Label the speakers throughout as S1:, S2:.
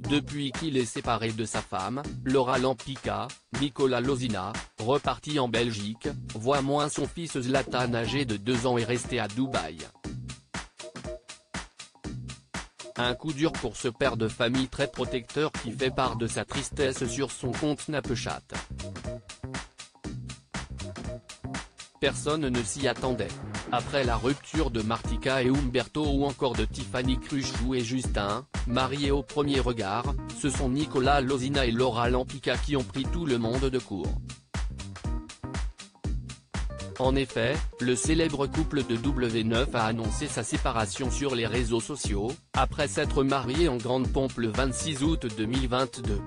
S1: Depuis qu'il est séparé de sa femme, Laura Lampica, Nicolas Lozina, reparti en Belgique, voit moins son fils Zlatan âgé de 2 ans et resté à Dubaï. Un coup dur pour ce père de famille très protecteur qui fait part de sa tristesse sur son compte Snapchat. Personne ne s'y attendait. Après la rupture de Martika et Umberto ou encore de Tiffany Cruchot et Justin, mariés au premier regard, ce sont Nicolas Lozina et Laura Lampica qui ont pris tout le monde de court. En effet, le célèbre couple de W9 a annoncé sa séparation sur les réseaux sociaux, après s'être marié en grande pompe le 26 août 2022.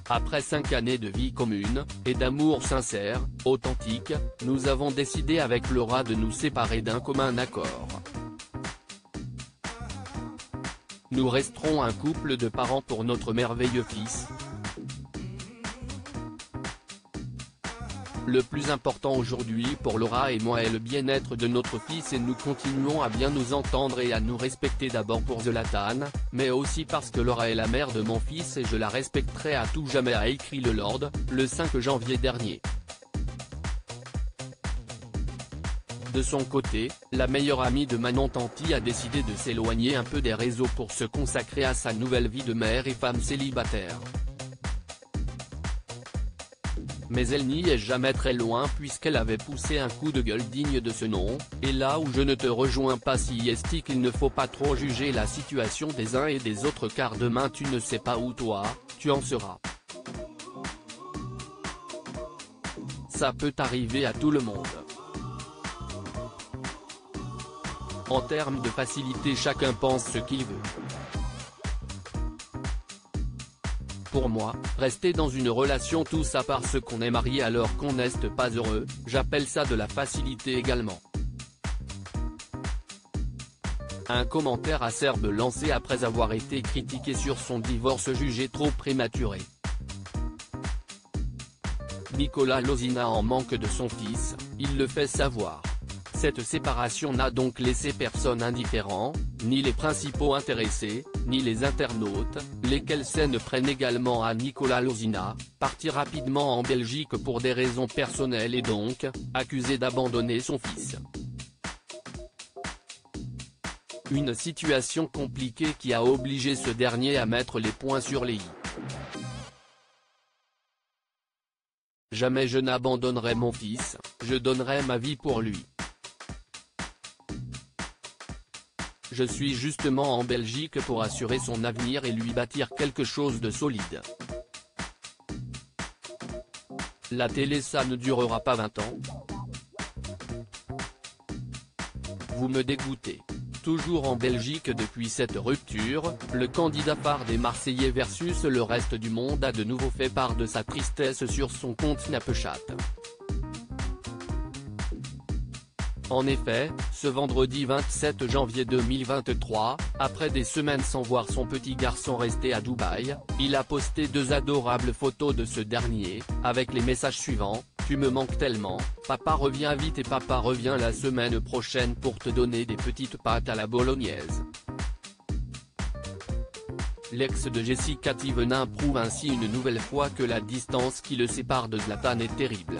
S1: Après 5 années de vie commune, et d'amour sincère, authentique, nous avons décidé avec Laura de nous séparer d'un commun accord. Nous resterons un couple de parents pour notre merveilleux fils. Le plus important aujourd'hui pour Laura et moi est le bien-être de notre fils et nous continuons à bien nous entendre et à nous respecter d'abord pour Zlatan, mais aussi parce que Laura est la mère de mon fils et je la respecterai à tout jamais, a écrit le Lord, le 5 janvier dernier. De son côté, la meilleure amie de Manon Tanti a décidé de s'éloigner un peu des réseaux pour se consacrer à sa nouvelle vie de mère et femme célibataire. Mais elle n'y est jamais très loin puisqu'elle avait poussé un coup de gueule digne de ce nom, et là où je ne te rejoins pas si est qu'il ne faut pas trop juger la situation des uns et des autres car demain tu ne sais pas où toi, tu en seras. Ça peut arriver à tout le monde. En termes de facilité chacun pense ce qu'il veut. Pour moi, rester dans une relation tout ça parce qu'on est marié alors qu'on n'est pas heureux, j'appelle ça de la facilité également. Un commentaire acerbe lancé après avoir été critiqué sur son divorce jugé trop prématuré. Nicolas Lozina en manque de son fils, il le fait savoir. Cette séparation n'a donc laissé personne indifférent, ni les principaux intéressés, ni les internautes, lesquels s'en prennent également à Nicolas Lozina, parti rapidement en Belgique pour des raisons personnelles et donc, accusé d'abandonner son fils. Une situation compliquée qui a obligé ce dernier à mettre les points sur les i. Jamais je n'abandonnerai mon fils, je donnerai ma vie pour lui. Je suis justement en Belgique pour assurer son avenir et lui bâtir quelque chose de solide. La télé ça ne durera pas 20 ans. Vous me dégoûtez. Toujours en Belgique depuis cette rupture, le candidat phare des Marseillais versus le reste du monde a de nouveau fait part de sa tristesse sur son compte Snapchat. En effet, ce vendredi 27 janvier 2023, après des semaines sans voir son petit garçon resté à Dubaï, il a posté 2 adorables photos de ce dernier, avec les messages suivants: « Tu me manques tellement, papa revient vite et papa revient la semaine prochaine pour te donner des petites pâtes à la bolognaise ». L'ex de Jessica Thévenin prouve ainsi une nouvelle fois que la distance qui le sépare de Zlatan est terrible.